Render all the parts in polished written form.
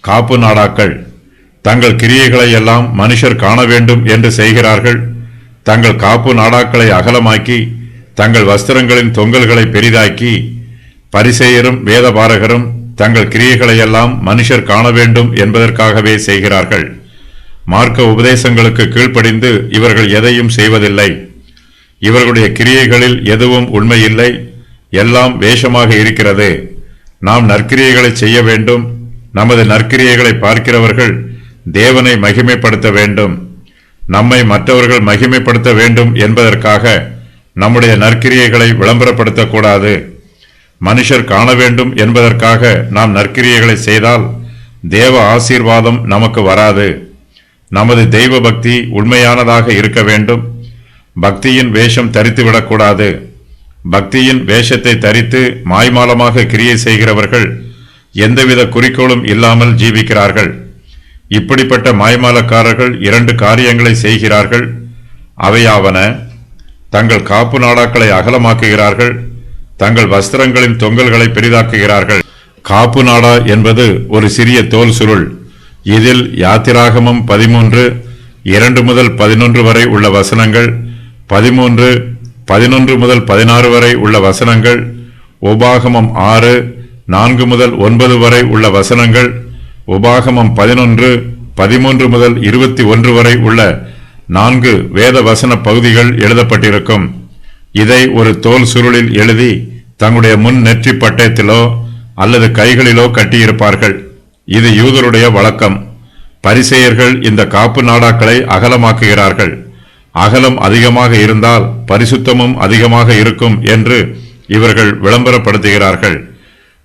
காப்பு நாடாக்கள் தங்கள் கிரியைகளை எல்லாம் மனுஷர் காண வேண்டும் என்று செய்கிறார்கள். தங்கள் காப்பு நாடாக்களை அகலமாக்கி தங்கள் வஸ்திரங்களின் தொங்கல்களை பெரிதாக்கி, பரிசேயரும் வேதபாரகரும் தங்கள் கிரியைகளை எல்லாம் மனுஷர் காண வேண்டும் என்பதற்காகவே செய்கிறார்கள். மார்க்க உபதேசங்களுக்கு கீழ்ப்படிந்து இவர்கள் எதையும் செய்வதில்லை. இவர்களுடைய கிரியைகளில் எதுவும் உண்மையில்லை, எல்லாம் வேஷமாக இருக்கிறது. நாம் நற்கிரியைகளை செய்ய வேண்டும். நமது நற்கிரியைகளை பார்க்கிறவர்கள் தேவனை மகிமைப்படுத்த வேண்டும். நம்மை மற்றவர்கள் மகிமைப்படுத்த வேண்டும் என்பதற்காக நம்முடைய நற்கிரியைகளை விளம்பரப்படுத்தக்கூடாது. மனுஷர் காண வேண்டும் என்பதற்காக நாம் நற்கிரியைகளை செய்தால் தேவ ஆசீர்வாதம் நமக்கு வராது. நமது தெய்வ பக்தி உண்மையானதாக இருக்க வேண்டும். பக்தியின் வேஷம் தரித்துவிடக்கூடாது. பக்தியின் வேஷத்தை தரித்து மாய்மாலமாக கிரியை செய்கிறவர்கள் எந்தவித குறிக்கோளும் இல்லாமல் ஜீவிக்கிறார்கள். இப்படிப்பட்ட மாய்மாலக்காரர்கள் 2 காரியங்களை செய்கிறார்கள். அவையாவன, தங்கள் காப்பு நாடாக்களை அகலமாக்குகிறார்கள், தங்கள் வஸ்திரங்களின் தொங்கல்களை பெரிதாக்குகிறார்கள். காப்பு நாடா என்பது ஒரு சிறிய தோல் சுருள். இதில் யாத்திராகமம் 13 2 முதல் 11 வரை உள்ள வசனங்கள், 13 11 முதல் 16 வரை உள்ள வசனங்கள், உபாகமம் 6 4 முதல் 9 வரை உள்ள வசனங்கள், உபாகமம் 11 13 முதல் 21 வரை உள்ள 4 வேத வசன பகுதிகள் எழுதப்பட்டிருக்கும். இதை ஒரு தோல் சுருளில் எழுதி தங்களுடைய முன் நெற்றி பட்டயத்திலோ அல்லது கைகளிலோ கட்டியிருப்பார்கள். இது யூதருடைய வழக்கம். பரிசேயர்கள் இந்த காப்பு நாடாக்களை அகலமாக்குகிறார்கள். அகலம் அதிகமாக இருந்தால் பரிசுத்தமும் அதிகமாக இருக்கும் என்று இவர்கள் விளம்பரப்படுத்துகிறார்கள்.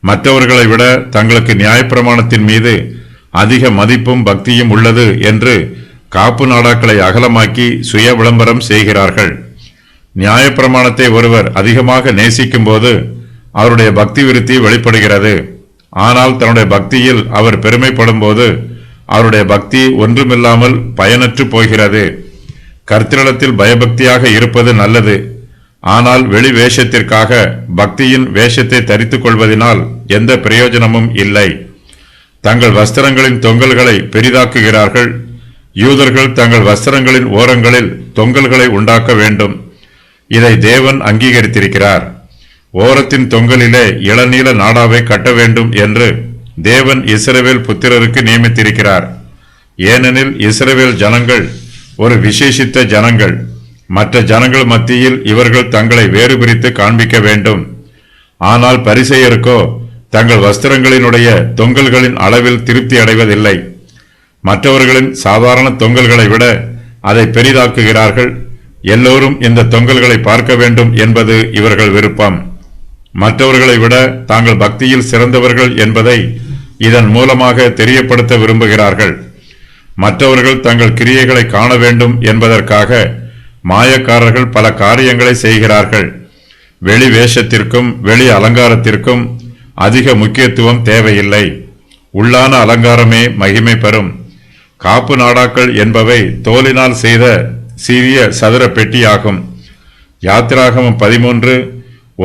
மற்றவர்களை விட தங்களுக்கு நியாயப்பிரமாணத்தின் மீது அதிக மதிப்பும் பக்தியும் உள்ளது என்று காப்பு நாடாக்களை அகலமாக்கி சுய விளம்பரம் செய்கிறார்கள். நியாயப்பிரமாணத்தை ஒருவர் அதிகமாக நேசிக்கும் போது அவருடைய பக்தி விருத்தி வெளிப்படுகிறது. ஆனால் தன்னுடைய பக்தியில் அவர் பெருமைப்படும் போது அவருடைய பக்தி ஒன்றுமில்லாமல் பயனற்று போகிறது. கர்த்தரிடத்தில் பயபக்தியாக இருப்பது நல்லது. ஆனால் வெளி வேஷத்திற்காக பக்தியின் வேஷத்தை தரித்துக் கொள்வதனால் எந்த பிரயோஜனமும் இல்லை. தங்கள் வஸ்திரங்களின் தொங்கல்களை பெரிதாக்குகிறார்கள். யூதர்கள் தங்கள் வஸ்திரங்களின் ஓரங்களில் தொங்கல்களை உண்டாக்க வேண்டும். இதை தேவன் அங்கீகரித்திருக்கிறார். ஓரத்தின் தொங்கலிலே இளநீல நாடாவை கட்ட வேண்டும் என்று தேவன் இஸ்ரவேல் புத்திரருக்கு நியமித்திருக்கிறார். ஏனெனில் இஸ்ரவேல் ஜனங்கள் ஒரு விசேஷித்த ஜனங்கள். மற்ற ஜனங்கள் மத்தியில் இவர்கள் தங்களை வேறு பிரித்து காண்பிக்க வேண்டும். ஆனால் பரிசேயருக்கோ தங்கள் வஸ்திரங்களினுடைய தொங்கல்களின் அளவில் திருப்தி அடைவதில்லை. மற்றவர்களின் சாதாரண தொங்கல்களை விட அதை பெரிதாக்குகிறார்கள். எல்லோரும் இந்த தொங்கல்களை பார்க்க வேண்டும் என்பது இவர்கள் விருப்பம். மற்றவர்களை விட தாங்கள் பக்தியில் சிறந்தவர்கள் என்பதை இதன் மூலமாக தெரியப்படுத்த விரும்புகிறார்கள். மற்றவர்கள் தங்கள் கிரியைகளை காண வேண்டும் என்பதற்காக மாயக்காரர்கள் பல காரியங்களை செய்கிறார்கள். வெளி வேஷத்திற்கும் வெளி அலங்காரத்திற்கும் அதிக முக்கியத்துவம் தேவையில்லை. உள்ளான அலங்காரமே மகிமை பெறும். காப்பு நாடாக்கள் என்பவை தோலினால் செய்த சிறிய சதுர பெட்டியாகும். யாத்திராகமம் 13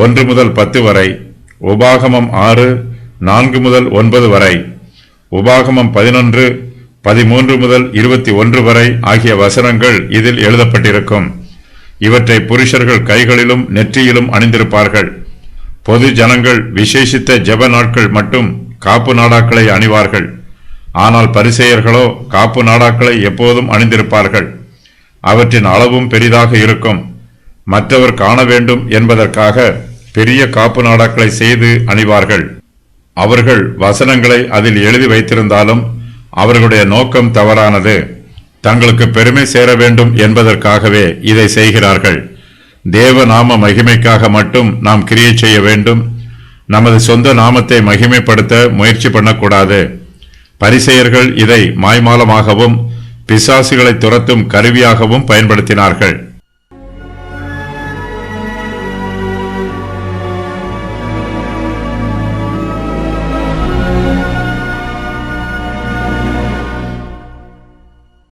1 முதல் 10 வரை, உபாகமம் 6 4 முதல் 9 வரை, உபாகமம் 11 13 முதல் 21 வரை ஆகிய வசனங்கள் இதில் எழுதப்பட்டிருக்கும். இவற்றை புருஷர்கள் கைகளிலும் நெற்றியிலும் அணிந்திருப்பார்கள். பொது ஜனங்கள் விசேஷித்த ஜெப நாட்கள் மட்டும் காப்பு நாடாக்களை அணிவார்கள். ஆனால் பரிசேயர்களோ காப்பு நாடாக்களை எப்போதும் அணிந்திருப்பார்கள். அவற்றின் அளவும் பெரிதாக இருக்கும். மற்றவர் காண வேண்டும் என்பதற்காக பெரிய காப்பு நாடாக்களை செய்து அணிவார்கள். அவர்கள் வசனங்களை அதில் எழுதி வைத்திருந்தாலும் அவர்களுடைய நோக்கம் தவறானது. தங்களுக்கு பெருமை சேர வேண்டும் என்பதற்காகவே இதை செய்கிறார்கள். தேவ நாம மகிமைக்காக மட்டும் நாம் கிரியை செய்ய வேண்டும். நமது சொந்த நாமத்தை மகிமைப்படுத்த முயற்சி பண்ணக்கூடாது. பரிசேயர்கள் இதை மாய்மாலமாகவும் பிசாசுகளை துரத்தும் கருவியாகவும் பயன்படுத்தினார்கள்.